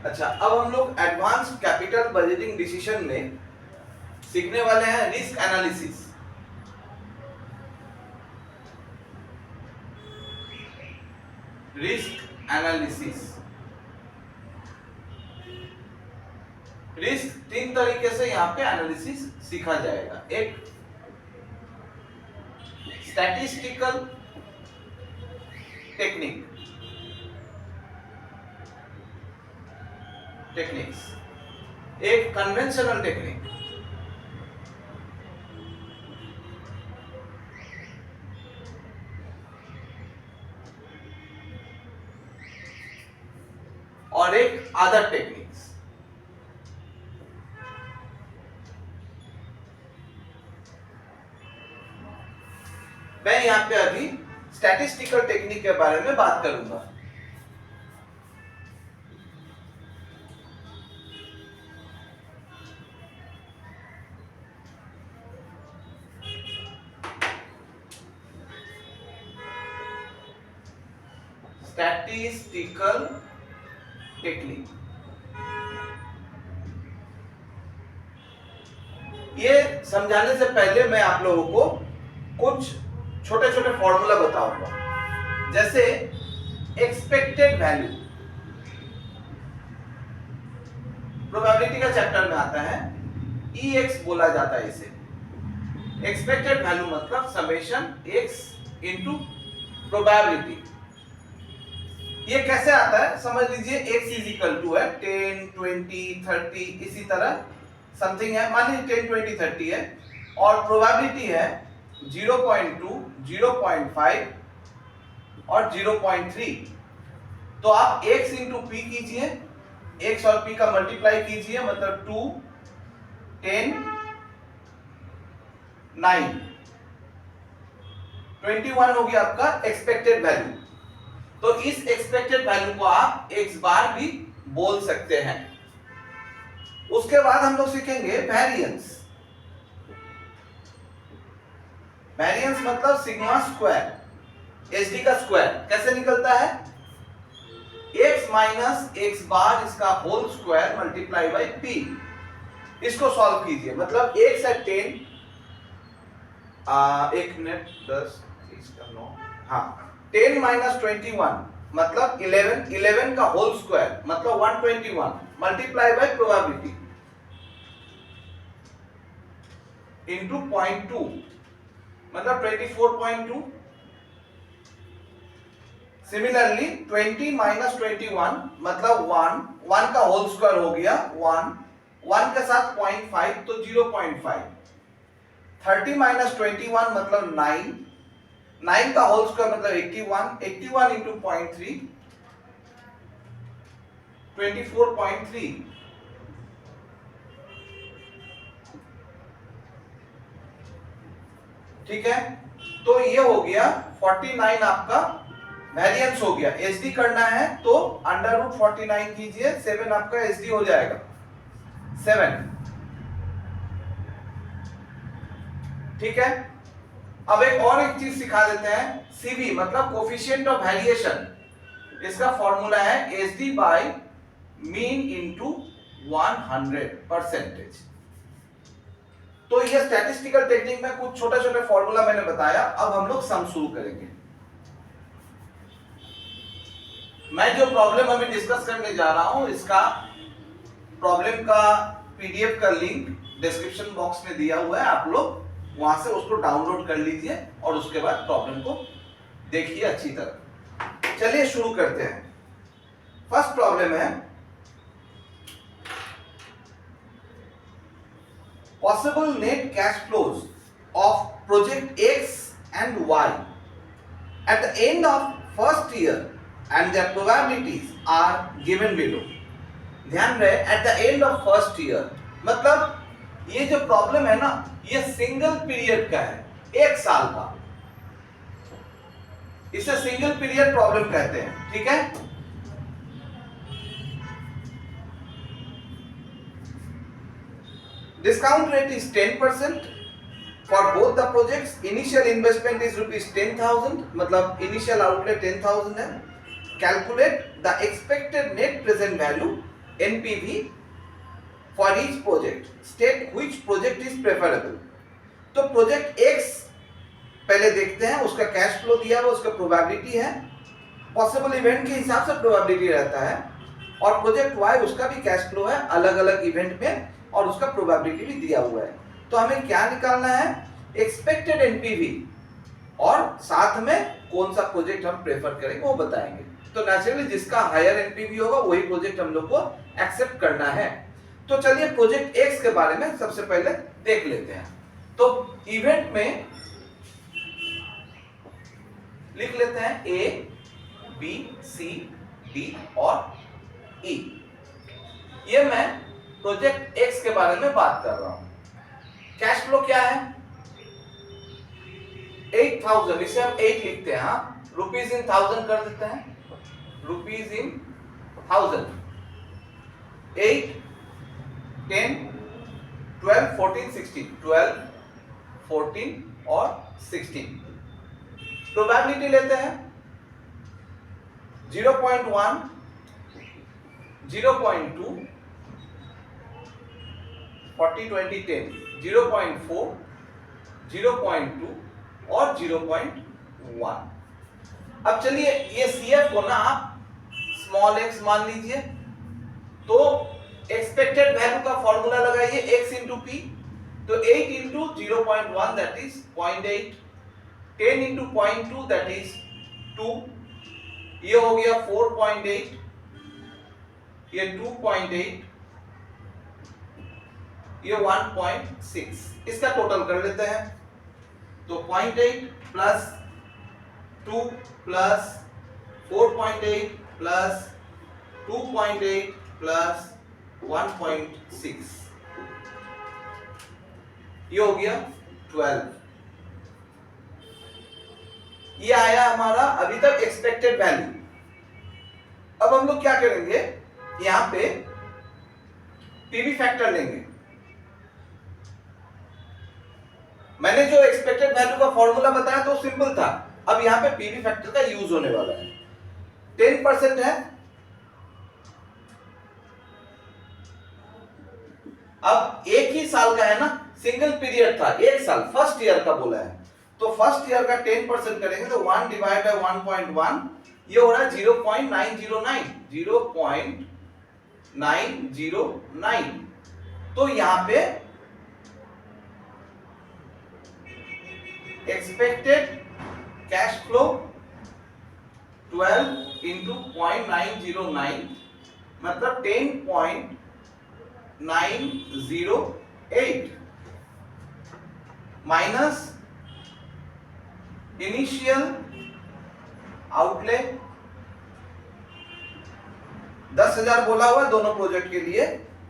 अच्छा, अब हम लोग एडवांस कैपिटल बजटिंग डिसीजन में सीखने वाले हैं risk analysis. Risk analysis, risk तीन तरीके से यहाँ पे एनालिसिस सीखा जाएगा। एक स्टैटिस्टिकल टेक्निक्स, एक कन्वेंशनल टेक्निक। और एक अदर टेक्निक्स। मैं यहाँ पे अभी स्टैटिस्टिकल टेक्निक के बारे में बात करूंगा। स्टैटिस्टिकल टेक्निक, ये समझाने से पहले मैं आप लोगों को कुछ छोटे छोटे फॉर्मूला बताऊंगा। जैसे एक्सपेक्टेड वैल्यू, प्रोबेबिलिटी का चैप्टर में आता है, EX बोला जाता है इसे। एक्सपेक्टेड वैल्यू मतलब समेशन x इनटू प्रोबेबिलिटी। ये कैसे आता है समझ लीजिए, x इज इक्वल टू है 10, 20, 30 इसी तरह समथिंग है। मान लीजिए 10, 20, 30 है और प्रोबेबिलिटी है 0.2, 0.5 और 0.3। तो आप x इंटू पी कीजिए, x और p का मल्टीप्लाई कीजिए, मतलब 2, 10, 9, 21 हो गया आपका एक्सपेक्टेड वैल्यू। तो इस एक्सपेक्टेड वैल्यू को आप x बार भी बोल सकते हैं। उसके बाद हम लोग सीखेंगे वेरिएंस। वेरिएंस मतलब सिग्मा स्क्वायर, एसडी का स्क्वायर कैसे निकलता है, x माइनस x बार इसका whole square multiply by p। इसको सॉल्व कीजिए, मतलब x है 10, एक मिनट 10, 30 का 9, हाँ 10 माइनस 21 मतलब 11, 11 का होल स्क्वायर मतलब 121 मल्टीप्लाई बाई प्रोबेबिलिटी इंटू 0.2 मतलब 24.2। सिमिलरली 20 माइनस 21 मतलब 1, 1 का होल स्क्वायर हो गया 1, 1 के साथ 0.5 तो 0.5। 30 माइनस 21 मतलब 9, 9 का होल स्क्वायर मतलब 81, 81 इंटू 0.3 24.3। ठीक है, तो ये हो गया 49 आपका वेरिएंस हो गया। एसडी करना है तो अंडर रूट 49 कीजिए, 7 आपका एसडी हो जाएगा 7। ठीक है, अब एक चीज सिखा देते हैं, सीवी मतलब कोफिशिएंट ऑफ वेरिएशन। इसका फॉर्मूला है एसडी बाय मीन इनटू 100%। तो ये स्टैटिस्टिकल टेक्निक में कुछ छोटे छोटे फॉर्मूला मैंने बताया। अब हम लोग सम शुरू करेंगे। मैं जो प्रॉब्लम अभी डिस्कस करने जा रहा हूं, इसका प्रॉब्लम का पीडीएफ का लिंक डिस्क्रिप्शन बॉक्स में दिया हुआ है, आप लोग वहां से उसको डाउनलोड कर लीजिए और उसके बाद प्रॉब्लम को देखिए अच्छी तरह। चलिए शुरू करते हैं। फर्स्ट प्रॉब्लम है, possible net cash flows of project X and Y at the end of first year and their probabilities are given below। ध्यान रहे at the end of first year मतलब ये जो प्रॉब्लम है ना, ये सिंगल पीरियड का है, एक साल का। इसे सिंगल पीरियड प्रॉब्लम कहते हैं। ठीक है, discount rate is 10% for both the projects। initial investment is rupees 10,000 मतलब initial outlay 10,000 है। calculate the expected net present value NPV for each project, state which project is preferable. तो project x पहले देखते हैं, उसका कैश फ्लो दिया हुआ, उसका प्रोबेबिलिटी है, पॉसिबल इवेंट के हिसाब से प्रोबेबिलिटी रहता है, और प्रोजेक्ट वाई उसका भी कैश फ्लो है अलग अलग इवेंट में, और उसका प्रोबेबिलिटी भी दिया हुआ है। तो हमें क्या निकालना है, एक्सपेक्टेड एनपीवी, और साथ में कौन सा प्रोजेक्ट हम प्रेफर करेंगे वो बताएंगे। तो नेचुरली जिसका हायर एनपीवी होगा वही प्रोजेक्ट हम लोग को एक्सेप्ट करना है। तो चलिए प्रोजेक्ट एक्स के बारे में सबसे पहले देख लेते हैं। तो इवेंट में लिख लेते हैं ए, बी, सी, डी और ई। ये मैं प्रोजेक्ट एक्स के बारे में बात कर रहा हूं। कैश फ्लो क्या है, 8000, इसे हम 8 लिखते हैं, हाँ, रुपीज इन 1000 कर देते हैं, रुपीज इन 1000, 8, 10, 12, 14, 16, 12, 14 और 16। प्रोबेबिलिटी लेते हैं 0.1, 0.2, 40, 20, 10, 0.4, 0.2 और 0.1। अब चलिए ये CF को ना आप स्मॉल x मान लीजिए। तो एक्सपेक्टेड वैल्यू का फॉर्मूला लगाइए, x इंटू पी। तो 8 into 0.1 that is 0.8, 10 into 0.2 that is 2, ये हो गया 4.8, ये 2.8, ये 1.6। इसका टोटल कर लेते हैं। तो 0.8 प्लस 2 प्लस 4.8 प्लस 2.8 प्लस 1.6, ये हो गया 12। ये आया हमारा अभी तक एक्सपेक्टेड वैल्यू। अब हम लोग क्या करेंगे, यहां पे पीवी फैक्टर लेंगे। मैंने जो एक्सपेक्टेड वैल्यू का फॉर्मूला बताया तो सिंपल था, अब यहां पे पीवी फैक्टर का यूज होने वाला है। 10% है, अब एक ही साल का है ना, सिंगल पीरियड था, एक साल, फर्स्ट ईयर का बोला है, तो फर्स्ट ईयर का 10% करेंगे तो 1 डिवाइड बाय 1.1, ये हो रहा है 0.909, 0.909। तो यहां पे एक्सपेक्टेड कैश फ्लो 12 इंटू 0.909 मतलब 10.908 माइनस इनिशियल आउटले 10,000 बोला हुआ है दोनों प्रोजेक्ट के लिए,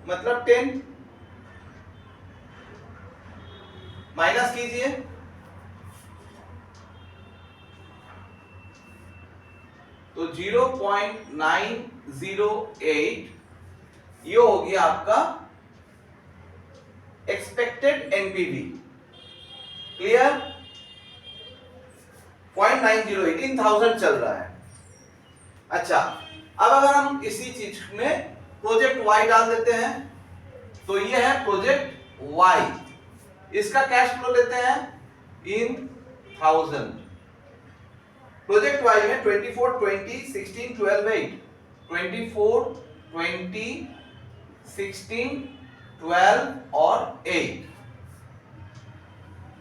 मतलब 10 माइनस कीजिए, तो 0.908, ये हो गया आपका एक्सपेक्टेड एनपीवी। क्लियर? 0.908 इन 1000 चल रहा है। अच्छा, अब अगर हम इसी चीज में प्रोजेक्ट वाई डाल देते हैं, तो ये है प्रोजेक्ट वाई, इसका कैश फ्लो लेते हैं इन 1000। प्रोजेक्ट वाई में 24, 20, 16, 12, 8, 24, 20, 16, 12 और 8।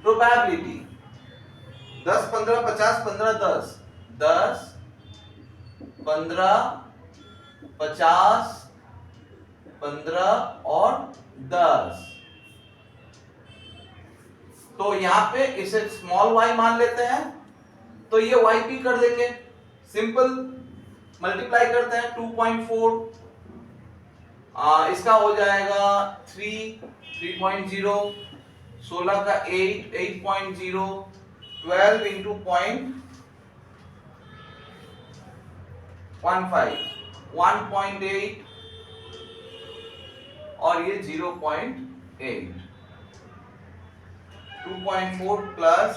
प्रोबेबिलिटी 10, 15, 50, 15, 10, 10, 15, 50, 15 और 10। तो यहां पे इसे स्मॉल y मान लेते हैं, तो ये yp कर देंगे, सिंपल मल्टीप्लाई करते हैं 2.4, इसका हो जाएगा 3, 3.0, 16 का 8, 8.0, 12 इंटू 0.15, 1.8 और ये 0.8, 2.4 प्लस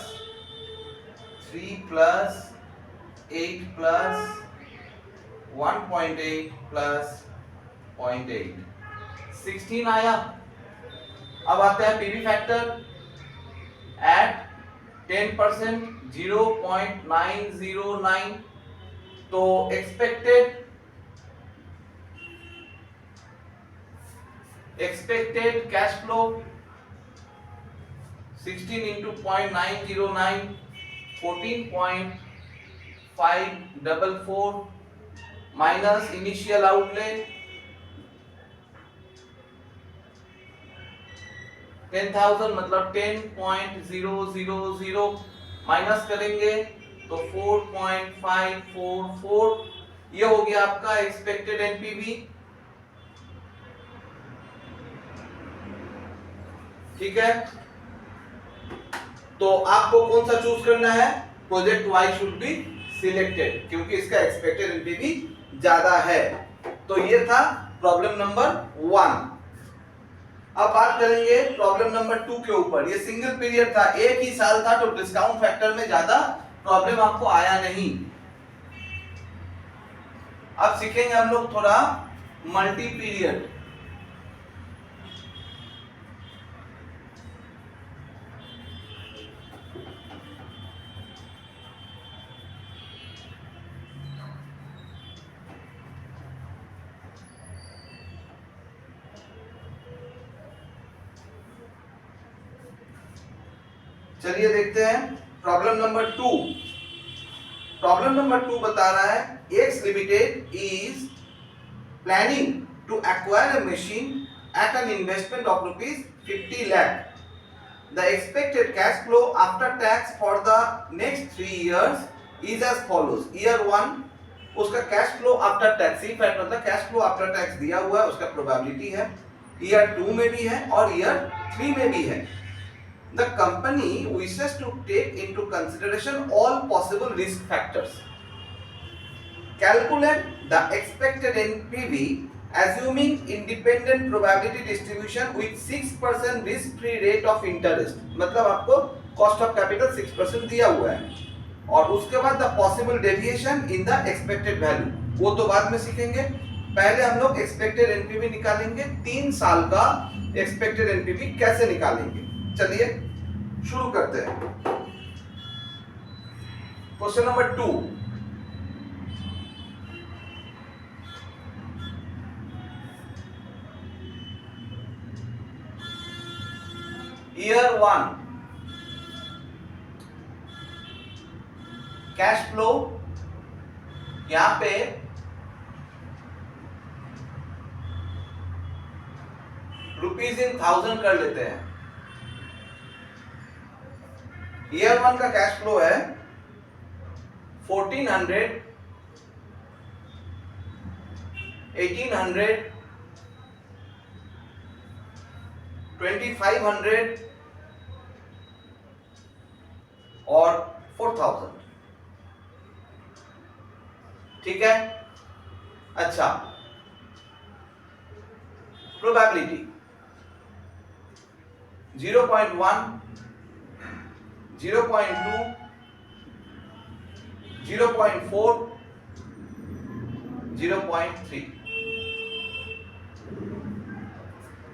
3 प्लस 8 प्लस 1.8 प्लस 0.8, 16 आया। अब आते हैं पीवी फैक्टर एट 10%, 0.909। तो expected cash flow 16 into 0.909, 14.544 minus initial outlay 10,000 मतलब 10.000 माइनस करेंगे तो 4.544। ये हो गया आपका एक्सपेक्टेड एनपीवी। ठीक है, तो आपको कौन सा चूज करना है? Project why should be selected, क्योंकि इसका एक्सपेक्टेड एनपीवी ज्यादा है। तो ये था प्रॉब्लम नंबर 1। अब बात करेंगे प्रॉब्लम नंबर 2 के ऊपर। ये सिंगल पीरियड था, एक ही साल था, तो डिस्काउंट फैक्टर में ज्यादा प्रॉब्लम आपको आया नहीं। अब सीखेंगे हम लोग थोड़ा मल्टी पीरियड। चलिए देखते हैं प्रॉब्लम नंबर 2। प्रॉब्लम नंबर 2 बता रहा है X limited is planning to acquire a machine at an investment of ₹50 lakh. The expected cash flow after tax for the next 3 years is as follows. Year 1 उसका cash flow after tax, ही fact मतलब cash flow after tax दिया हुआ है, उसका probability है। Year 2 में भी है और ईयर 3 में भी है। The company wishes to take into consideration all possible risk factors. Calculate the expected NPV assuming independent probability distribution with 6% risk-free rate of interest. मतलब आपको cost of capital 6% दिया हुआ है, और उसके बाद the possible deviation in the expected value, वो तो बाद में सीखेंगे। पहले हम लोग expected NPV निकालेंगे, 3 साल का expected NPV कैसे निकालेंगे। चलिए शुरू करते हैं। Question number 2। Year 1 cash flow, यहां पे रुपीज इन 1000 कर लेते हैं। ईयर 1 का कैश फ्लो है 1400, 1800, 2500 और 4000। ठीक है, अच्छा प्रोबेबिलिटी 0.1, 0.2, 0.4, 0.3।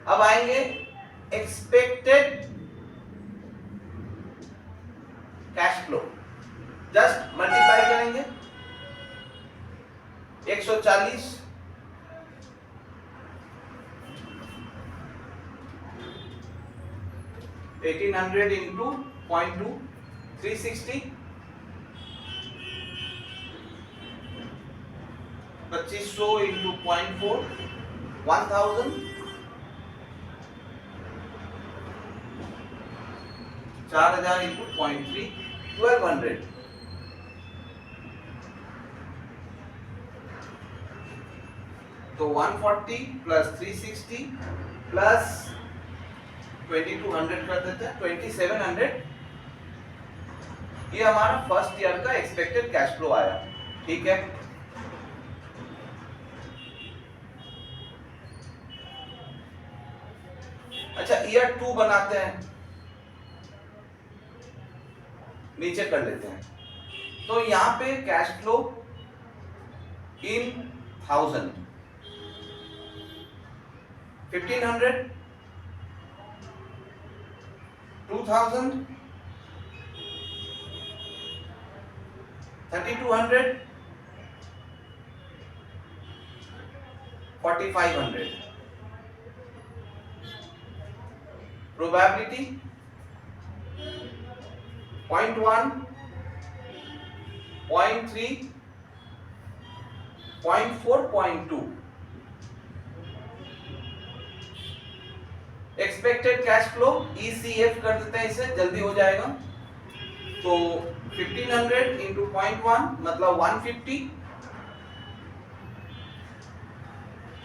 अब आएंगे expected cash flow, just multiply करेंगे 140 1800 into 0.2 360, 2500 into 0.4 1000, 4000 into 0.3 1200। तो 140 प्लस 360 प्लस 2200 कर देते हैं 2700। ये हमारा फर्स्ट ईयर का एक्सपेक्टेड कैश फ्लो आया। ठीक है, अच्छा ईयर 2 बनाते हैं, नीचे कर लेते हैं। तो यहां पे cash flow in 1000 1500, 2000, 3200, 4500. Probability 0.1, 0.3, 0.4, 0.2. Expected cash flow ECF कर देते हैं, इसे जल्दी हो जाएगा। तो 1500 इंटू 0.1 मतलब 150,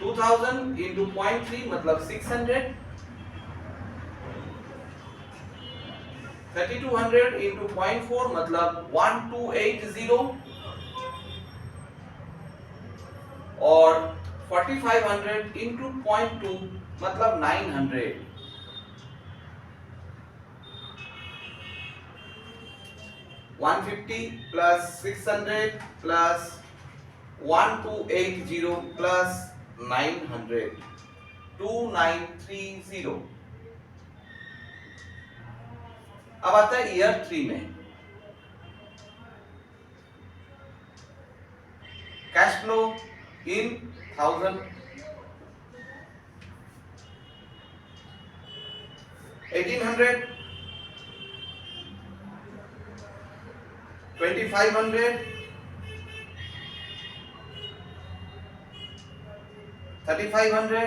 2000 इंटू 0.3 मतलब 600, 3200 इंटू 0.4 मतलब 1280 और 4500 इंटू 0.2 मतलब 900। 150 प्लस 600 प्लस 1280 प्लस 900, 2930। अब आता है ईयर 3 में। Cash flow in 1000, 1800, 2500, 3500,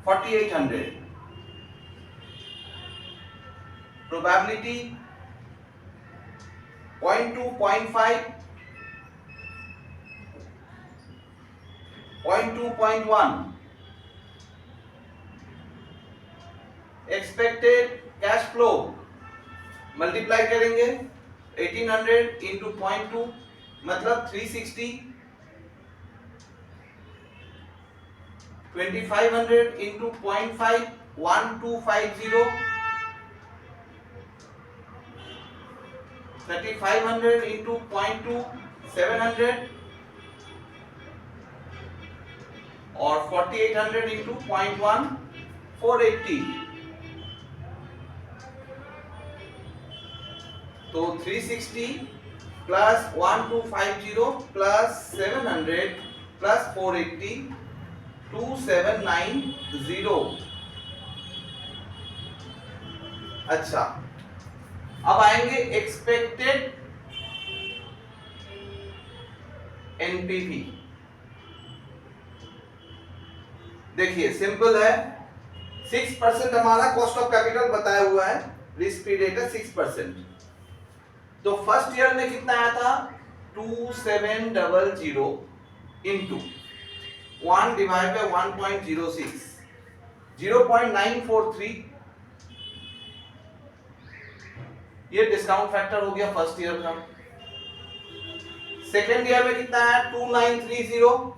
4800। Probability 0.2, 0.5, 0.2, 0.1। Expected cash flow multiply करेंगे 1800 इंटू 0.2 मतलब 360, 2500 इंटू 0.5 1250, 3500 इंटू 0.2 700 और 4800 इंटू 0.1 480। तो 360 प्लस 1250 प्लस 700 प्लस 480 2790। अच्छा, अब आएंगे एक्सपेक्टेड एनपीवी। देखिए सिंपल है, 6% हमारा कॉस्ट ऑफ कैपिटल बताया हुआ है, रिस्क फ्री रेट है 6%। तो फर्स्ट ईयर में कितना आया था 2700 इंटू 1 डिवाइड बाय 1.06 0.943। ये डिस्काउंट फैक्टर हो गया फर्स्ट ईयर का। सेकेंड ईयर में कितना है 2930,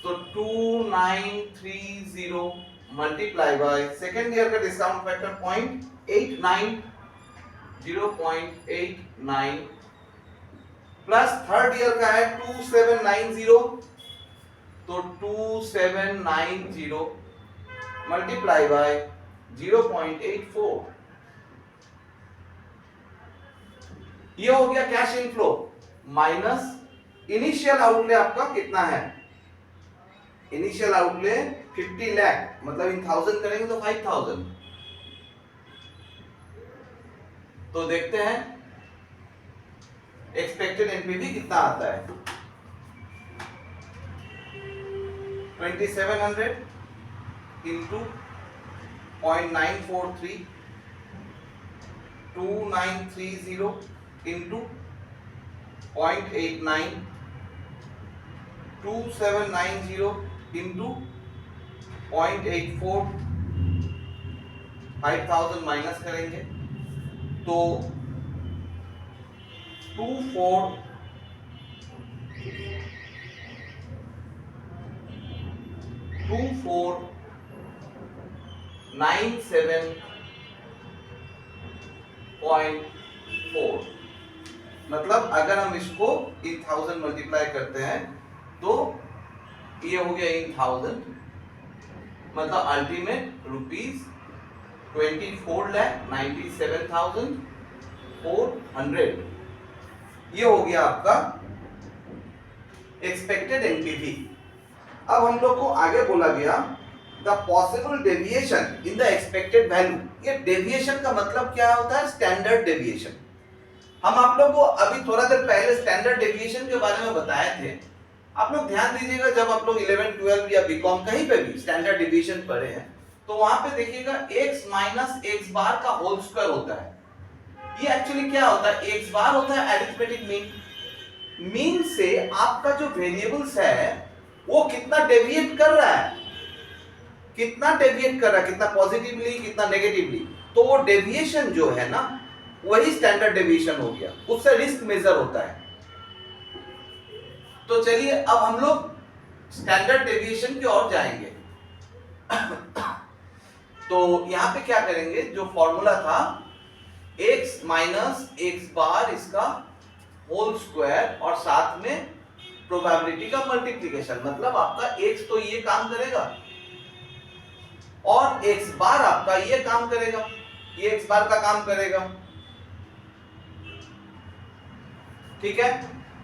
तो 2930 मल्टीप्लाई बाय सेकेंड ईयर का discount factor 0.89 0.89 plus third year का है 2790, तो 2790 मल्टीप्लाई बाय 0.84। ये हो गया cash inflow minus initial outlay. आपका कितना है इनिशियल आउटले 50 लाख, मतलब इन 1000 करेंगे तो 5000। तो देखते हैं एक्सपेक्टेड एनपीवी कितना आता है। 2700 इंटू 0.943 2930 इंटू 0.89 2790 इंटू 0.84 5000 माइनस करेंगे तो 2497.4। मतलब अगर हम इसको 1000 मल्टीप्लाई करते हैं तो ये हो गया इन 1000, मतलब अल्टीमेट रुपीज 24,97,400। ये हो गया आपका एक्सपेक्टेड एनपीवी। अब हम लोग को आगे बोला गया the possible deviation in the expected value. ये डेविएशन का मतलब क्या होता है? Standard deviation. हम आप लोग को अभी थोड़ा देर पहले स्टैंडर्ड डेविएशन के बारे में बताए थे। आप लोग ध्यान दीजिएगा, जब आप लोग 11, 12 या बीकॉम कहीं पे भी स्टैंडर्ड डेविएशन पढ़े हैं तो वहां पे देखिएगा x माइनस x बार का होल स्क्वायर होता है। ये एक्चुअली क्या होता है? x बार होता है अरिथमेटिक मीन। मीन से आपका जो वेरिएबल्स है वो कितना डेविएट कर रहा है, कितना डेविएट कर रहा है, कितना पॉजिटिवली कितना नेगेटिवली, तो वो डेविएशन जो है ना वही स्टैंडर्ड डेविएशन हो गया, उससे रिस्क मेजर होता है। तो चलिए अब हम लोग स्टैंडर्ड डेविएशन की ओर जाएंगे। तो यहां पे क्या करेंगे, जो फॉर्मूला था x माइनस x बार इसका होल स्क्वायर और साथ में प्रोबेबिलिटी का मल्टीप्लिकेशन, मतलब आपका x तो ये काम करेगा और x बार आपका ये काम करेगा, ये x बार का काम करेगा। ठीक है,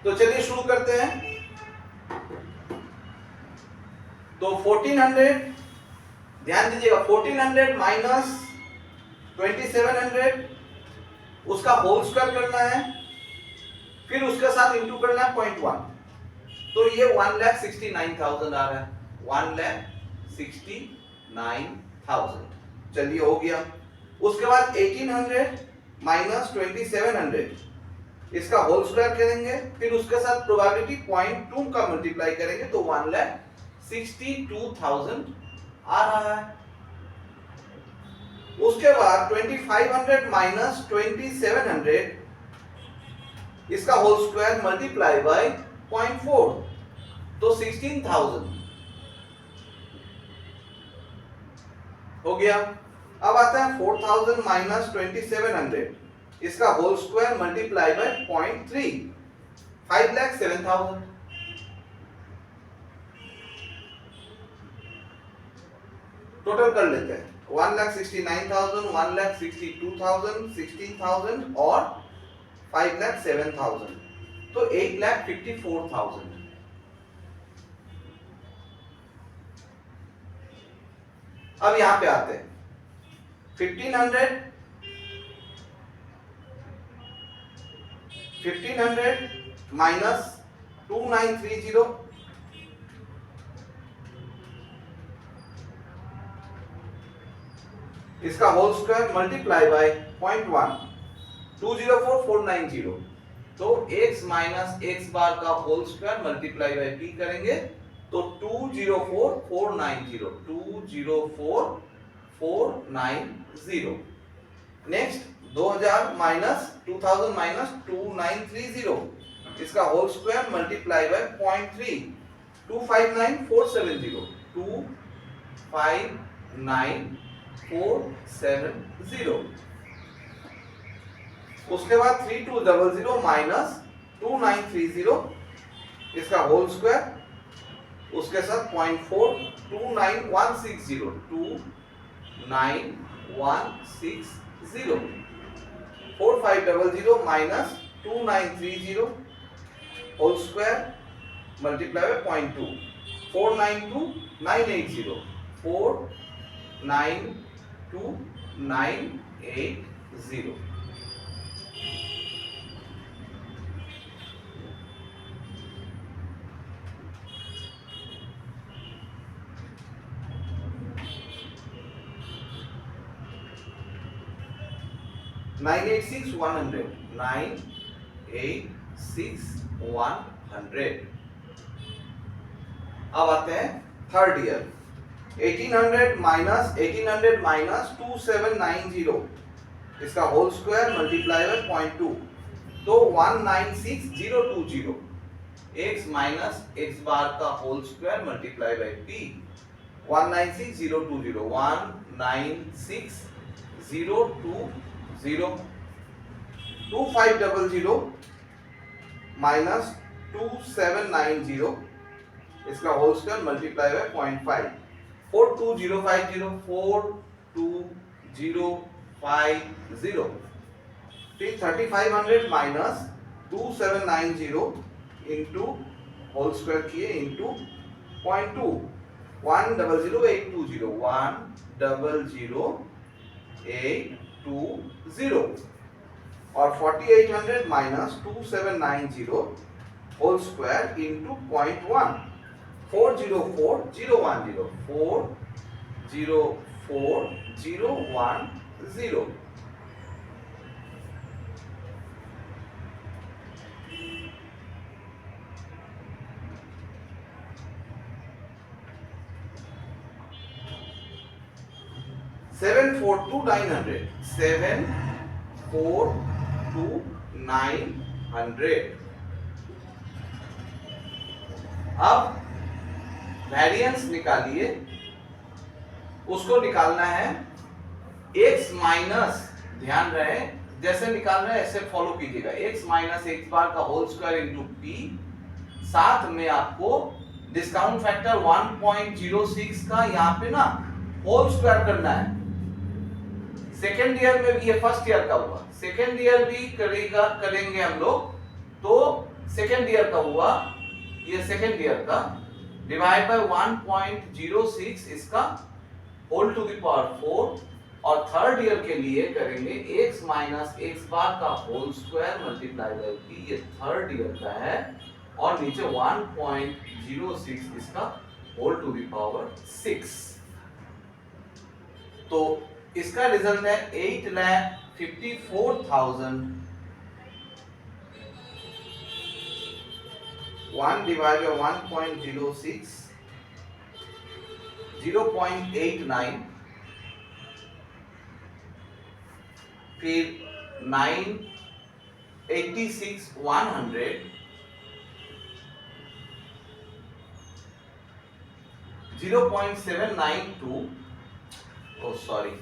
तो चलिए शुरू करते हैं। तो 1400, ध्यान दीजिएगा, 1400 माइनस 2700 उसका होल स्क्वायर करना है, फिर उसके साथ इंटू करना है 0.1, तो ये 1,69,000 आ रहा है, 1,69,000। चलिए हो गया। उसके बाद 1800 माइनस 2700 इसका होल स्क्वायर करेंगे, फिर उसके साथ प्रोबेबिलिटी 0.2 का मल्टीप्लाई करेंगे तो 1,62,000 आ रहा है। उसके बाद 2500 माइनस 2700 इसका होल स्क्वायर मल्टीप्लाई बाय 0.4 तो 16,000 हो गया। अब आता है 4,000 माइनस 2700 इसका whole square multiply by 0.3 5,07,000। Total कर लेते हैं 1,69,000, 1,62,000, 16,000 और 5,07,000, तो 8,54,000। अब यहां पे आते हैं 1500 माइनस 2930 इसका होल स्क्वायर मल्टीप्लाई बाय 0.1 204,490, तो x माइनस x बार का whole square multiply by p करेंगे तो 204,490 204,490। नेक्स्ट 2000 माइनस 2000 माइनस 2930 इसका होल स्क्वायर मल्टीप्लाई बाय 0.3 259,470 259,470। उसके बाद 3200 माइनस 2930 इसका होल स्क्वायर, उसके साथ 0.4 29160 29160 4500 minus 2930 whole square multiply by 0.2 492,980 492,980। Nine 986,100। अब आते हैं थर्ड ईयर 1800 माइनस 2790 इसका होल स्क्वायर मल्टीप्लाई बाय 0.2 तो 196,020 x माइनस x बार का whole square multiply by p 196,020 196,020 2500 minus 2790 इसका होल स्क्वायर मल्टीप्लाई बाय 0.5 42050 42050 फिर 3500 माइनस 2790 इंटू होल स्क्वायर किए into 0.2 100820 100820 और 4800 माइनस 2790 होल स्क्वायर इंटू 0.1 404010 404010 742,900 742,900 अब वेरिएंस निकालिए, उसको निकालना है x माइनस, ध्यान रहे जैसे निकाल रहे हैं ऐसे फॉलो कीजिएगा, x माइनस एक्स बार का होल स्क्वायर इंटू पी, साथ में आपको डिस्काउंट फैक्टर 1.06 का यहाँ पे ना होल स्क्वायर करना है। सेकेंड ईयर में भी, ये फर्स्ट ईयर का हुआ, सेकेंड ईयर भी करेंगे हम लोग, तो सेकेंड ईयर का हुआ, ये सेकेंड ईयर का डिवाइड बाय 1.06 इसका होल टू द पावर 4, और थर्ड ईयर के लिए करेंगे x माइनस एक्स बार का whole square multiply by p, ये थर्ड ईयर का है, और नीचे 1.06 इसका होल टू द पावर 6। तो इसका रिजल्ट है 8,54,000 1 divided by 1.06 0.89 फिर 986,100 0.792 oh sorry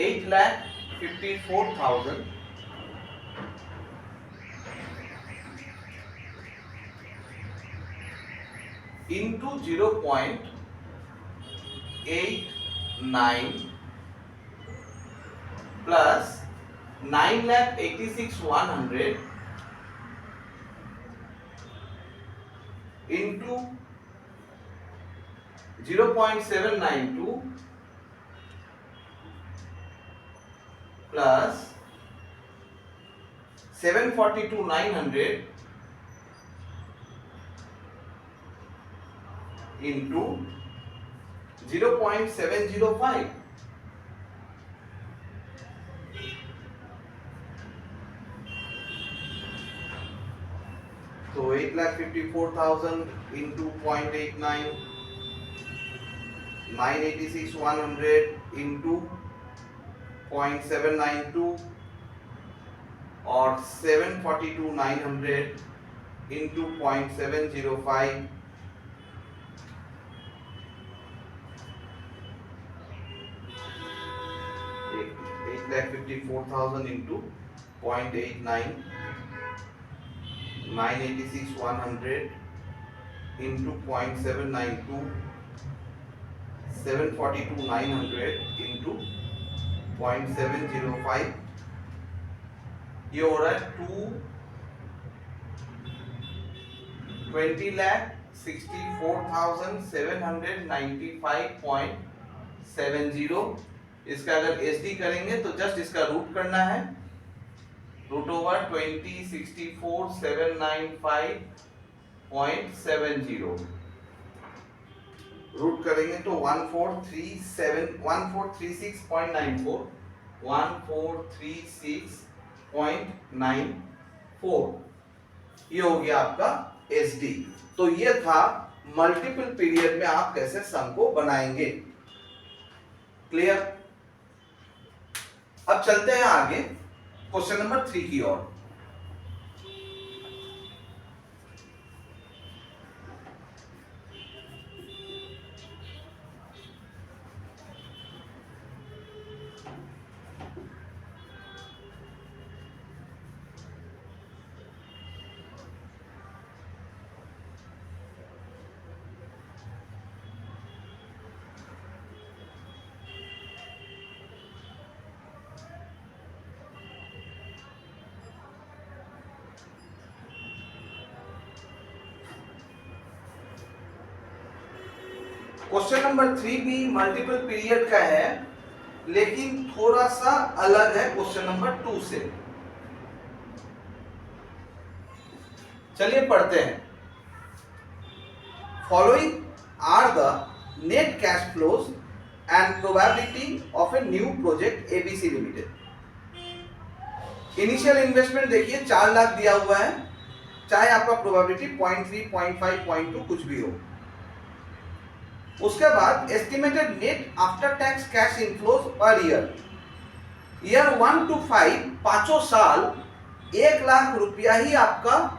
8,54,000 into 0.89 plus 9,86,100 into 0.792 plus 742,900 into 0.705, so 8,54,000 into 0.89, 986,100 into 0.792 और 742,900 into 0.705, 8,54,000 into 0.89, 986,100 into 0.792, 742,900 into 0.705, ये हो रहा है 20,64,795.70। इसका अगर SD करेंगे तो जस्ट इसका रूट करना है, रूट ओवर 20,64,795.70 रूट करेंगे तो 1436.94 1436.94 ये हो गया आपका SD। तो ये था मल्टीपल पीरियड में आप कैसे सम को बनाएंगे। क्लियर? अब चलते हैं आगे क्वेश्चन नंबर 3 की ओर। क्वेश्चन नंबर 3 भी मल्टीपल पीरियड का है, लेकिन थोड़ा सा अलग है क्वेश्चन नंबर 2 से। चलिए पढ़ते हैं। Following are the net cash flows and probability of a new project ABC limited. Initial investment देखिए 4 लाख दिया हुआ है, चाहे आपका प्रोबेबिलिटी 0.3, 0.5, 0.2 कुछ भी हो। उसके बाद estimated net after tax cash inflows per year 1 to 5, पांचों साल 1 लाख रुपया ही आपका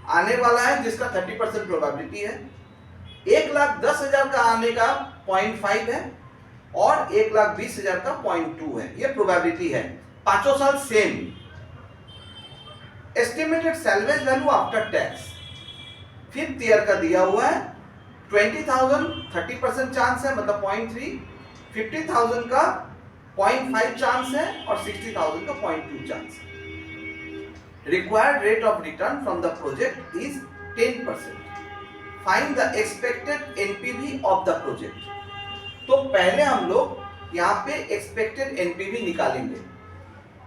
आने वाला है, जिसका 30% प्रोबेबिलिटी है। 1,10,000 का आने का 0.5 है और 1,20,000 का 0.2 है, ये प्रोबेबिलिटी है। पांचों साल same. Estimated salvage value after tax 5th year का दिया हुआ है 20,000, 30% चांस है, मतलब 0.3। 50,000 का 0.5 चांस है और 60,000 का 0.2 चांस है। Required rate of return from the project is 10%. Find the expected NPV of the project. तो पहले हम लोग यहाँ पे expected NPV निकालेंगे।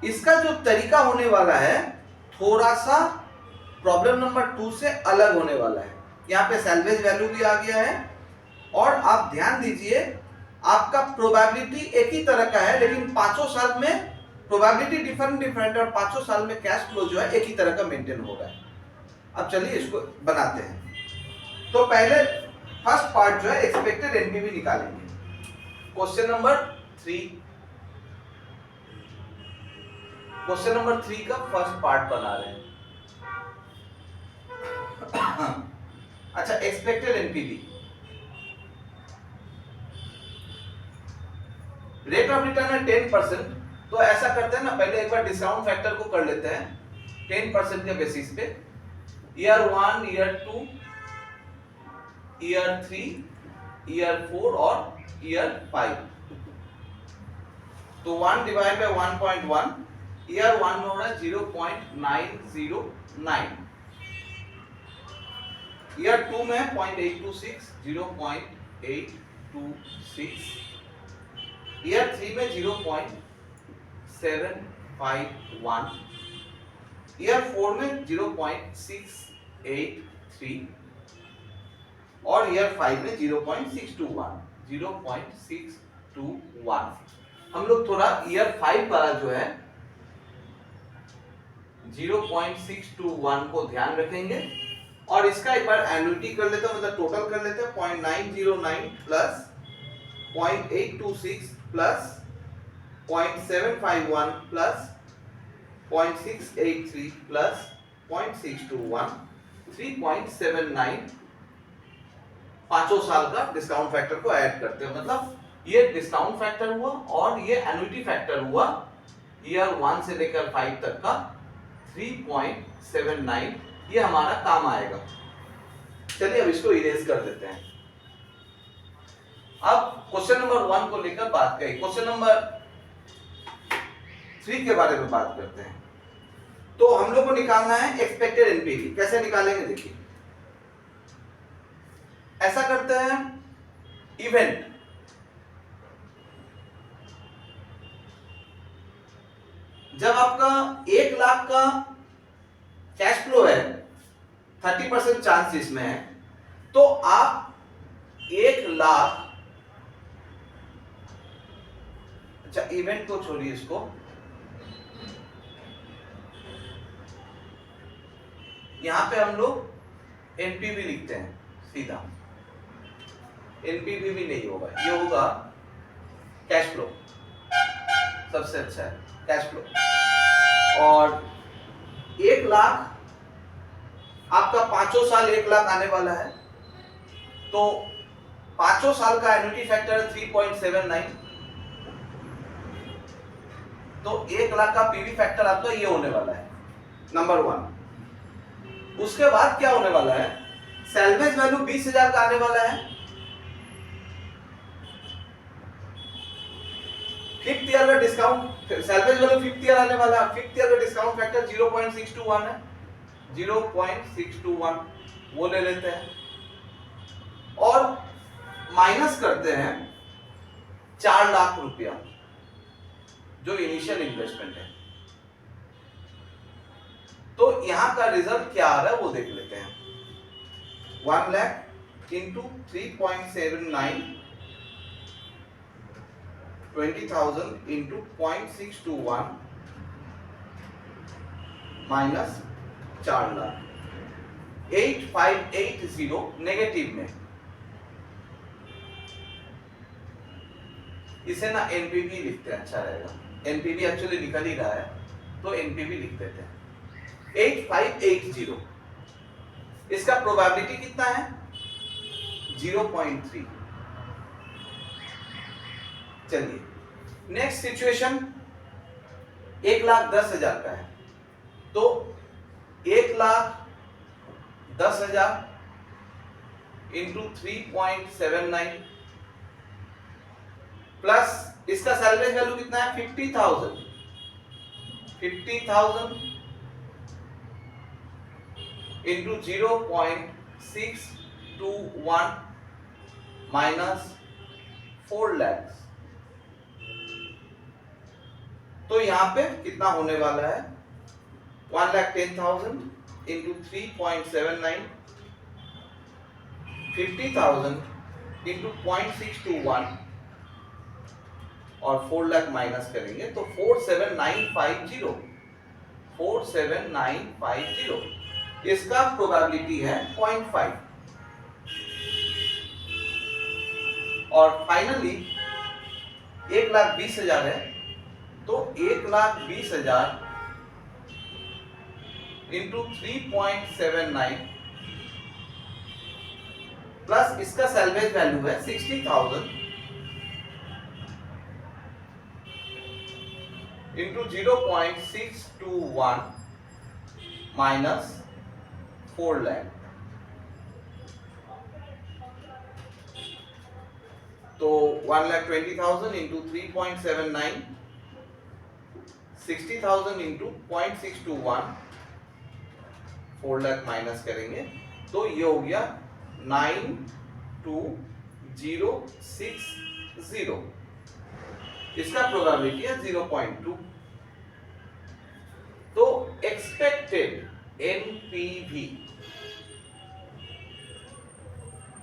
इसका जो तरीका होने वाला है थोड़ा सा प्रॉब्लम नंबर 2 से अलग होने वाला है। यहाँ पे सैलवेज वैल्यू भी आ गया है और आप ध्यान दीजिए आपका प्रोबेबिलिटी एक ही तरह का है, लेकिन पांचों साल में प्रोबेबिलिटी डिफरेंट और पांचों साल में कैश फ्लो जो है एक ही तरह का मेंटेन हो रहा है। अब चलिए इसको बनाते हैं। तो पहले फर्स्ट पार्ट जो है एक्सपेक्टेड एनपीवी निकालेंगे। क्वेश्चन नंबर 3 का फर्स्ट पार्ट बना रहे हैं। अच्छा, expected NPV, rate of return है 10%। तो ऐसा करते हैं ना, पहले एक बार डिस्काउंट फैक्टर को कर लेते हैं 10% के बेसिस पे। ईयर 1, ईयर 2, ईयर 3, ईयर 4 और ईयर 5। तो 1 डिवाइड बाय 1.1, ईयर 1 में हो रहा है 0.909, ईयर 2 में 0.826, 0.826, ईयर 3 में 0.751, ईयर 4 में 0.683 और ईयर 5 में 0.621। हम लोग थोड़ा ईयर 5 वाला जो है 0.621 को ध्यान रखेंगे और इसका एक बार एन्युटी कर लेते हैं, मतलब टोटल कर लेते हैं। 0.909 प्लस 0.826 प्लस 0.751 प्लस 0.683 प्लस 0.621, 3.79। पांचों साल का डिस्काउंट फैक्टर को ऐड करते हैं, मतलब ये डिस्काउंट फैक्टर हुआ और ये एन्युटी फैक्टर हुआ। ईयर 1 से लेकर 5 तक का 3.79 ये हमारा काम आएगा। चलिए अब इसको इरेज कर देते हैं। अब क्वेश्चन नंबर 1 को लेकर बात करें। क्वेश्चन नंबर 3 के बारे में बात करते हैं। तो हम लोग को निकालना है एक्सपेक्टेड एनपीवी। कैसे निकालेंगे देखिए, ऐसा करते हैं। इवेंट जब आपका 1 लाख का कैश फ्लो है, 30% चांस इसमें है, तो आप 1 लाख, अच्छा इवेंट को छोड़िए, इसको यहां पे हम लोग एनपीवी लिखते हैं सीधा। एनपीवी भी नहीं होगा, ये होगा कैश फ्लो। सबसे अच्छा है कैश फ्लो। और 1 लाख आपका पांचों साल 1 लाख आने वाला है, तो पांचों साल का एन्युटी फैक्टर है 3.79। तो 1 लाख का पीवी फैक्टर आपका ये होने वाला है, नंबर 1। उसके बाद क्या होने वाला है, सैलवेज वैल्यू 20,000 का आने वाला है। 5th ईयर का discount, salvage value 5th year आने वाला है। 5th ईयर का डिस्काउंट फैक्टर 0.621 है, 0.621 वो ले लेते हैं। और माइनस करते हैं 4 लाख रुपया जो इनिशियल इन्वेस्टमेंट है, तो यहां का रिजल्ट क्या आ रहा है वो देख लेते हैं। 1 lakh into 3.79, 20,000 into 0.621 minus 4 lakh, 8580 negative में। इसे ना एनपीवी लिखते हैं, अच्छा रहेगा। एनपीवी एक्चुअली निकल ही रहा है तो एनपीवी लिख देते हैं। 8580, इसका प्रोबेबिलिटी कितना है? 0.3। चलिए नेक्स्ट सिचुएशन 1,10,000 का है, तो 1,10,000 इंटू 3.79 प्लस इसका सैलवेज वैल्यू कितना है? 50,000 इंटू 0.621 माइनस 4 लाख। तो यहां पे कितना होने वाला है? 1,10,000 इंटू 3.79, 50,000 इंटू 0.621 और 4 लाख माइनस करेंगे तो 47950। इसका प्रोबेबिलिटी है 0.5। और फाइनली 1,20,000 है, तो 1,20,000 इंटू 3.79 प्लस इसका सैलवेज वैल्यू है 60,000 इंटू 0.621 माइनस 4 लाख। तो 1,20,000 इंटू 3.79, 60,000 इंटू 0.621, 4 लाख माइनस करेंगे तो ये हो गया 92,060। इसका प्रोबेबिलिटी है 0.2। तो एक्सपेक्टेड एनपीवी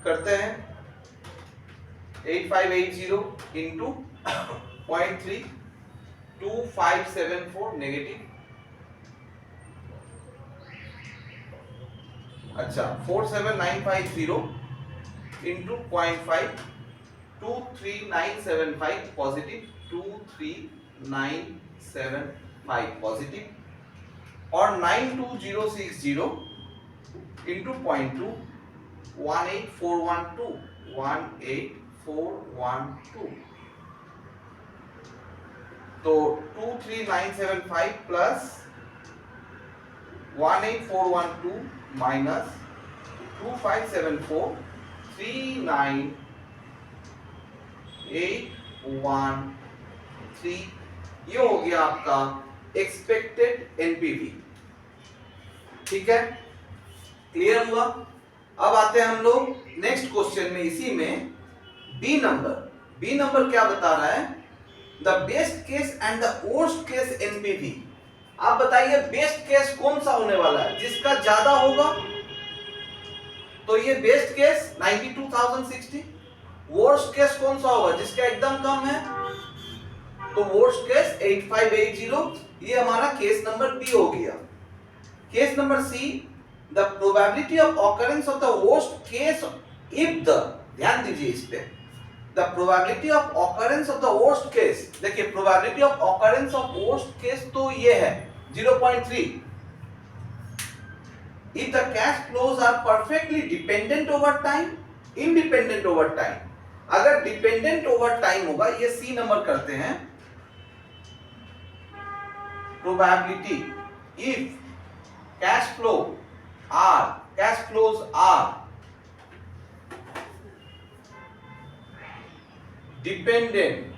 करते हैं 8580 इंटू 0.3, 2574 नेगेटिव। अच्छा 47950 इंटू 0.5, 23975 पॉजिटिव, 23975 पॉजिटिव और 92060 इंटू 0.2, 18412, 18412। तो 23975 प्लस 18412 माइनस 2574, 39813, ये हो गया आपका एक्सपेक्टेड एनपीवी। ठीक है, क्लियर हुआ? अब आते हैं हम लोग नेक्स्ट क्वेश्चन में। इसी में बी नंबर क्या बता रहा है? The best case and the worst case NPV. आप बताइए बेस्ट केस कौन सा होने वाला है? जिसका ज्यादा होगा तो ये बेस्ट केस 92,060। वर्स्ट केस कौन सा होगा? जिसका एकदम कम है तो वर्स्ट केस 8580। ये हमारा केस नंबर बी हो गया। Case number C, the probability of occurrence of the worst case if the, ध्यान दीजिए इस पे, the probability of occurrence of the worst case. देखिए probability of occurrence of worst case तो ये है 0.3। if the cash flows are perfectly dependent over time, independent over time, अगर dependent over time होगा, ये सी नंबर करते हैं, probability if cash flows are dependent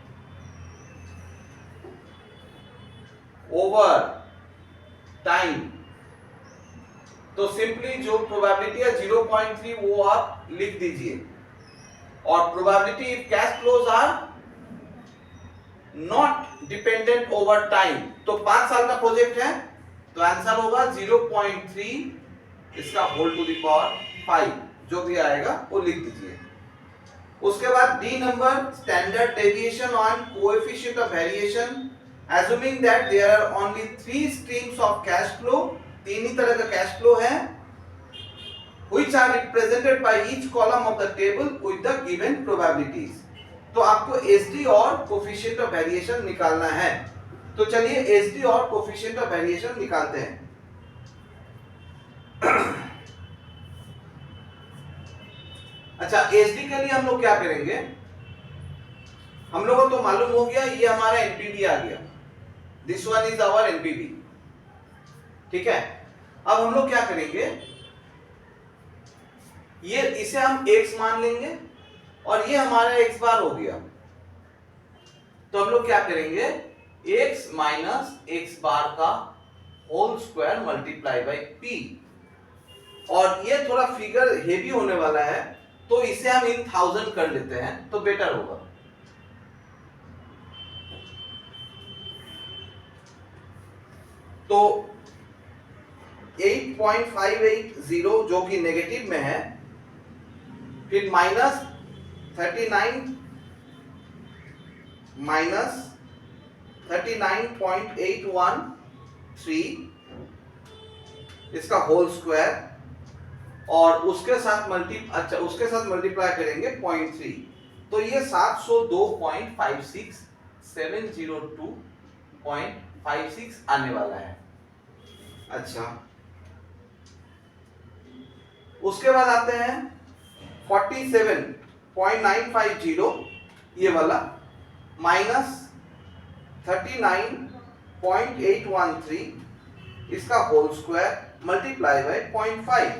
over time, तो simply जो प्रोबेबिलिटी है 0.3 वो आप लिख दीजिए। और probability if cash flows are not dependent over time, तो 5 साल का प्रोजेक्ट है तो आंसर होगा 0.3 इसका होल टू द पावर 5, जो भी आएगा वो लिख दीजिए। उसके बाद D number, standard deviation on coefficient of variation assuming that there are only 3 streams of cash flow, तीन ही तरह का कैश फ्लो है, which are represented by each column of the table with the given probabilities। तो आपको SD और coefficient of variation निकालना है, तो चलिए SD और कोएफिशिएंट ऑफ वेरिएशन निकालते हैं। अच्छा, SD के लिए हम लोग क्या करेंगे, हम लोगों को तो मालूम हो गया ये हमारा NPV आ गया, this one is our NPV, ठीक है। अब हम लोग क्या करेंगे, ये इसे हम x मान लेंगे और ये हमारा x बार हो गया, तो हम लोग क्या करेंगे x माइनस x बार का whole square multiply by p, और ये थोड़ा फिगर हेवी होने वाला है तो इसे हम इन 1000 कर लेते हैं तो बेटर होगा। तो 8.580 जो कि नेगेटिव में है, फिर माइनस 39.813 इसका होल स्क्वायर, और उसके साथ मल्टीप्लाई करेंगे 0.3, तो ये 702.56 आने वाला है। अच्छा, उसके बाद आते हैं 47.950 ये वाला माइनस 39.813 इसका होल स्क्वायर मल्टीप्लाई बाय 0.5,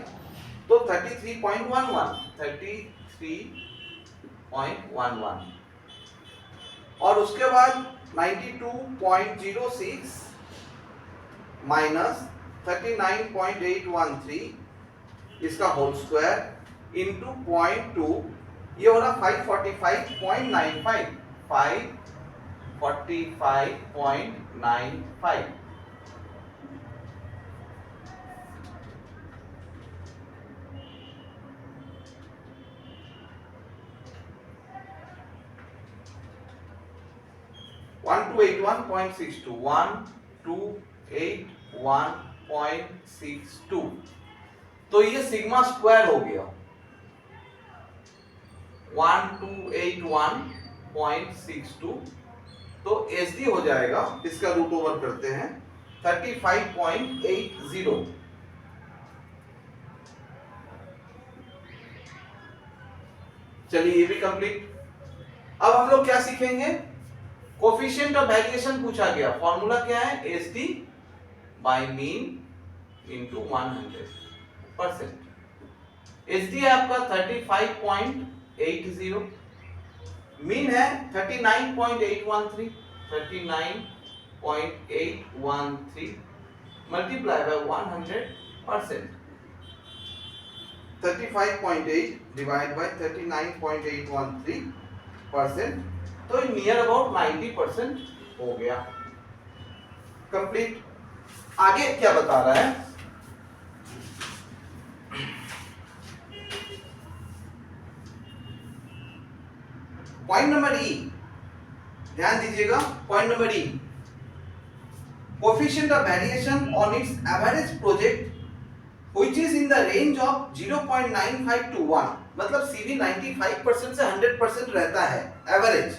तो 33.11 और उसके बाद 92.06 माइनस 39.813 इसका होल स्क्वायर इंटू 0.2, ये हो रहा 545.95 545.95। One two 1281.62 तो ये सिग्मा स्क्वायर हो गया 1281.62, तो SD हो जाएगा, इसका रूट ओवर करते हैं 35.80। चलिए ये भी कंप्लीट। अब हम लोग क्या सीखेंगे, कोफिशिएंट ऑफ वेरिएशन पूछा गया, फॉर्मूला क्या है, SD by mean into 100%। SD है आपका 35.80, मीन है 39.813 मल्टीप्लाई बाय 100%, 35.8 डिवाइड बाय 39.813%, तो नियर अबाउट 90% हो गया कंप्लीट। आगे क्या बता रहा है, पॉइंट नंबर ई, ध्यान दीजिएगा, point number E, coefficient of variation on it's average project which is in the range of 0.95 to 1, मतलब CV 95% से 100% रहता है average.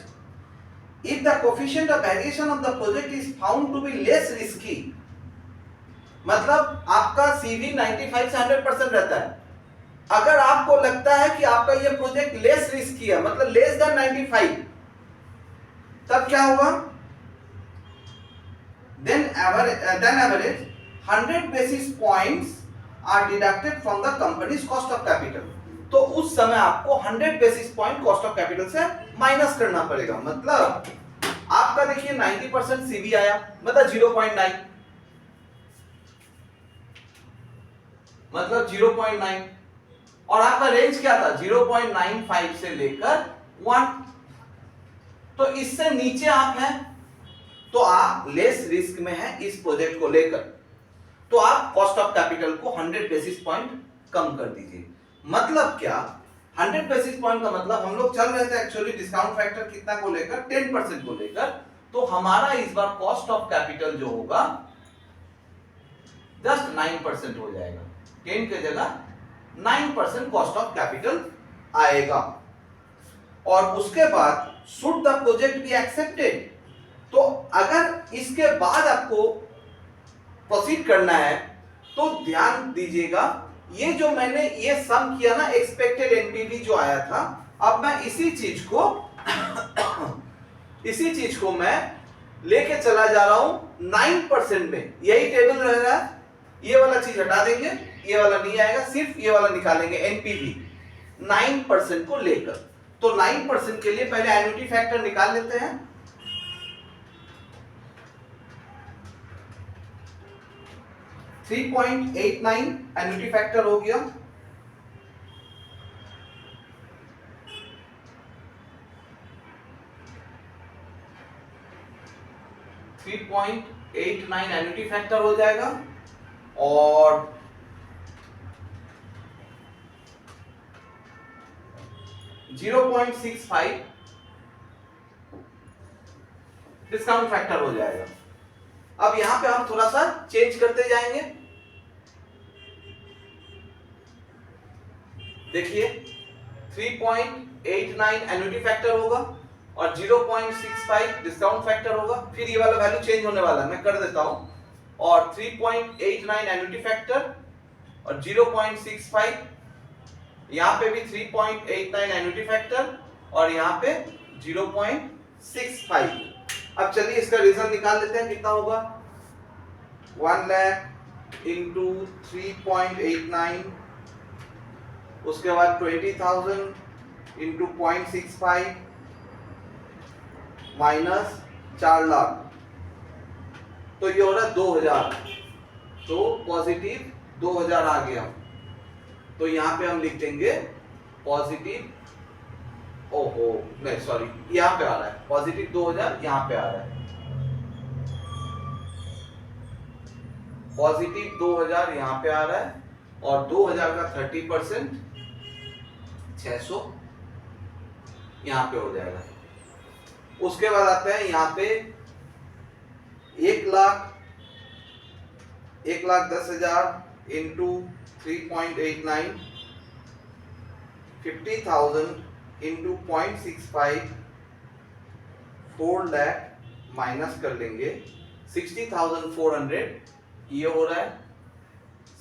If the coefficient of variation of the project is found to be less risky, मतलब आपका CV 95 से 100% रहता है, अगर आपको लगता है कि आपका ये प्रोजेक्ट लेस रिस्की है, मतलब लेस देन 95, तब क्या होगा, then average 100 basis points are deducted from the company's cost of capital, तो उस समय आपको 100 basis point cost of capital से माइनस करना पड़ेगा। मतलब आपका देखिए 90% CV आया, मतलब 0.9, मतलब 0.9, और आपका रेंज क्या था 0.95 से लेकर 1। तो इससे नीचे आप हैं तो आप लेस रिस्क में हैं इस प्रोजेक्ट को लेकर, तो आप कॉस्ट ऑफ कैपिटल को 100 बेसिस पॉइंट कम कर दीजिए। मतलब क्या, 100 बेसिस पॉइंट का मतलब हम लोग चल रहे थे एक्चुअली डिस्काउंट फैक्टर कितना को लेकर, 10% को लेकर। तो हमारा इस बार कॉस्ट ऑफ कैपिटल जो होगा जस्ट 9% हो जाएगा, 10 के जगह 9% कॉस्ट ऑफ कैपिटल आएगा। और उसके बाद should the project be accepted, तो अगर इसके बाद आपको प्रोसीड करना है तो ध्यान दीजिएगा, ये जो मैंने ये सम किया ना एक्सपेक्टेड एनपीवी जो आया था, अब मैं इसी चीज को मैं लेके चला जा रहा हूं 9% में। यही टेबल रह रहा है, ये वाला चीज हटा देंगे, ये वाला नहीं आएगा, सिर्फ ये वाला निकालेंगे एनपीवी 9% को लेकर। तो 9% के लिए पहले एन्युटी फैक्टर निकाल लेते हैं। $3.89 एन्युटी फैक्टर हो गया। $3.89 एन्युटी फैक्टर हो जाएगा और $0.65 डिस्काउंट फैक्टर हो जाएगा। अब यहां पे हम थोड़ा सा चेंज करते जाएंगे। देखिए 3.89 एन्युटी फैक्टर होगा और 0.65 डिस्काउंट फैक्टर होगा, फिर ये वाला वैल्यू चेंज होने वाला है, मैं कर देता हूं। और 3.89 एन्युटी फैक्टर और 0.65, यहां पे भी 3.89 एन्युटी फैक्टर और यहां पे 0.65। अब चलिए इसका रिजल्ट निकाल लेते हैं, कितना होगा 1 लाख इंटू 3.89, उसके बाद 20,000 इंटू 0.65 माइनस 4 लाख, तो ये हो रहा है 2000। तो पॉजिटिव 2000 आ गया, तो यहां पे हम लिख देंगे पॉजिटिव, ओहो नहीं सॉरी, यहां पे आ रहा है पॉजिटिव 2000, यहां पे आ रहा है पॉजिटिव 2000, यहां पे आ रहा है, और 2000 का 30% 600 यहां पे हो जाएगा। उसके बाद आते हैं यहां पे 1,10,000 इंटू 3.89, 50,000 इंटू 0.65, 4 लाख माइनस कर लेंगे 60,400, ये हो रहा है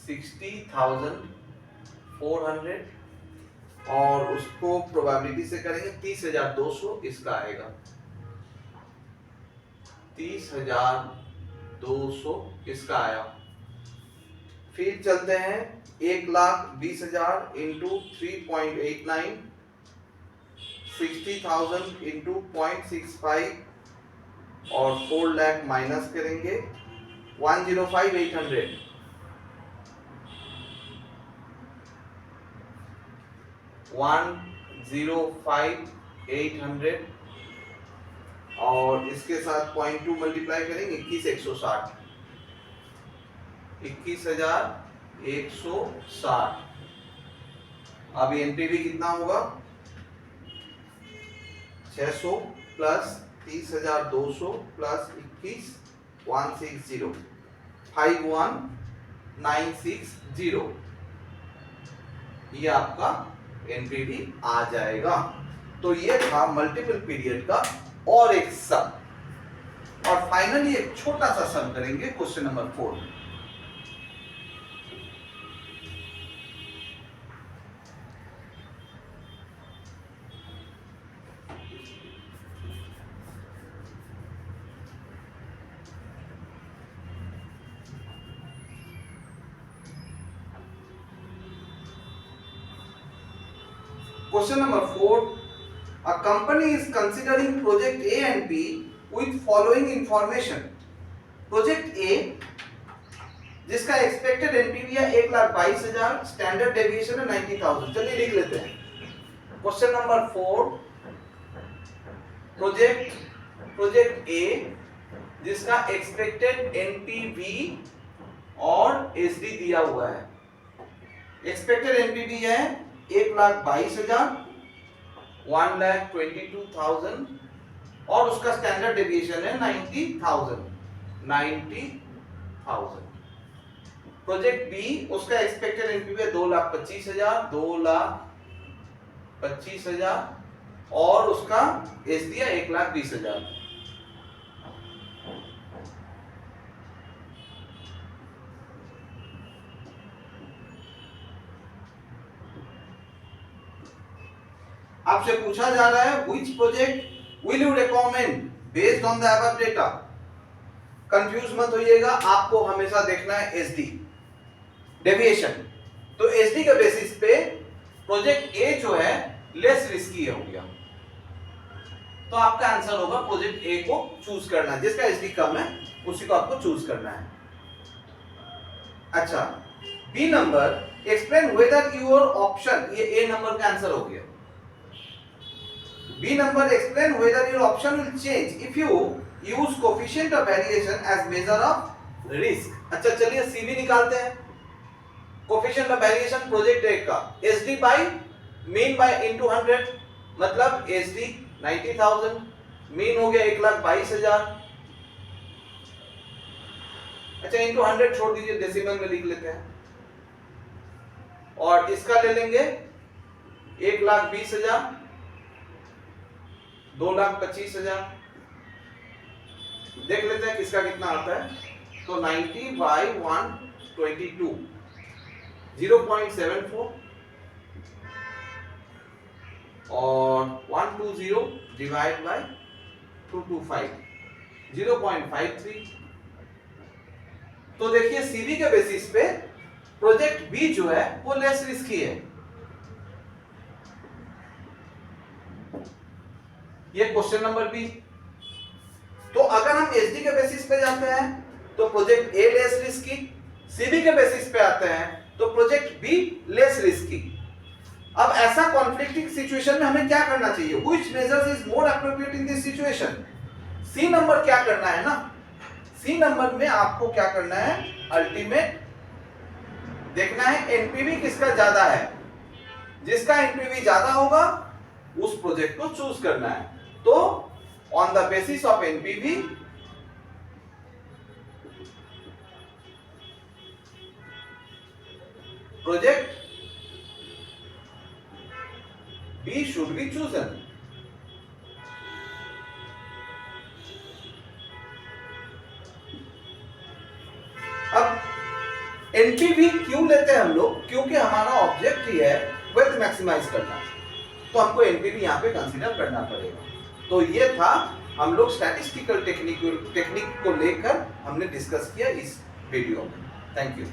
60,400 और उसको प्रोबेबिलिटी से करेंगे 30,200, इसका आएगा 30,200 इसका आया। फिर चलते हैं 1,20,000 इंटू 3.89, 60,000 इंटू 0.65 और 4 लाख माइनस करेंगे 105,800, 105,800 और इसके साथ 0.2 मल्टीप्लाई करेंगे 21,160, 21,160। अब एनपीवी कितना होगा 600 प्लस 30,200 प्लस 21,160, 51,960, ये आपका एनपीवी आ जाएगा। तो ये था मल्टीपल पीरियड का और एक सम, और फाइनली एक छोटा सा सम करेंगे question number 4। Question number 4. A company is considering project A and B with following information. Project A, जिसका एक्सपेक्टेड एनपीवी है 1,22,000, स्टैंडर्ड डेविएशन है 90,000। चलिए लिख लेते हैं। क्वेश्चन नंबर 4, प्रोजेक्ट ए जिसका एक्सपेक्टेड एनपीवी और एसडी दिया हुआ है। एक्सपेक्टेड एनपीवी है 1,22,000, 1,22,000 और उसका स्टैंडर्ड डेविएशन है 90,000। प्रोजेक्ट बी उसका एक्सपेक्टेड एनपीवी है 2,25,000, 2,25,000 और उसका एसडी है 1,20,000। आपसे पूछा जा रहा है which project will you recommend based on the above data। Confuse मत होइएगा, आपको हमेशा देखना है एसडी डेविएशन। तो एसडी के बेसिस पे प्रोजेक्ट ए जो है लेस रिस्की हो गया, तो आपका आंसर होगा प्रोजेक्ट ए को चूज करना है। जिसका एसडी कम है उसी को आपको चूज करना है। अच्छा, B number explain whether your option, ये ए नंबर का आंसर हो गया। B number explain whether your option will change if you use coefficient of variation as measure of risk। अच्छा चलिए C भी निकालते हैं। coefficient of variation project A का SD by mean by into 100 मतलब SD 90,000, mean हो गया 1,22,000। अच्छा into 100 छोड़ दीजिए, डेसिमल में लिख लेते हैं और इसका ले लेंगे 1,20,000, 2,25,000। देख लेते हैं किसका कितना आता है। तो 90 by 122 0.74 और 120 डिवाइड बाय 225 0.53। तो देखिए सीबी के बेसिस पे प्रोजेक्ट बी जो है वो लेस रिस्की है। ये क्वेश्चन नंबर बी। तो अगर हम एसडी के बेसिस पे जाते हैं तो project A less risky, CB के बेसिस पे आते हैं तो प्रोजेक्ट बी लेस रिस्की। अब ऐसा कॉन्फ्लिक्टिंग सिचुएशन में हमें क्या करना चाहिए? Which measures is more appropriate in this situation? C number क्या करना है ना, सी नंबर में आपको क्या करना है, अल्टीमेट देखना है एनपीवी किसका ज्यादा है। जिसका एनपीवी ज्यादा होगा उस प्रोजेक्ट को चूज करना है। तो on the basis of NPV project B should be chosen. अब एनपीवी क्यों लेते हैं हम लोग? क्योंकि हमारा ऑब्जेक्ट ही है वेल्थ मैक्सिमाइज करना, तो हमको एनपीवी यहाँ पे कंसीडर करना पड़ेगा। तो ये था, हम लोग स्टैटिस्टिकल टेक्निक को लेकर हमने डिस्कस किया इस वीडियो में। Thank you.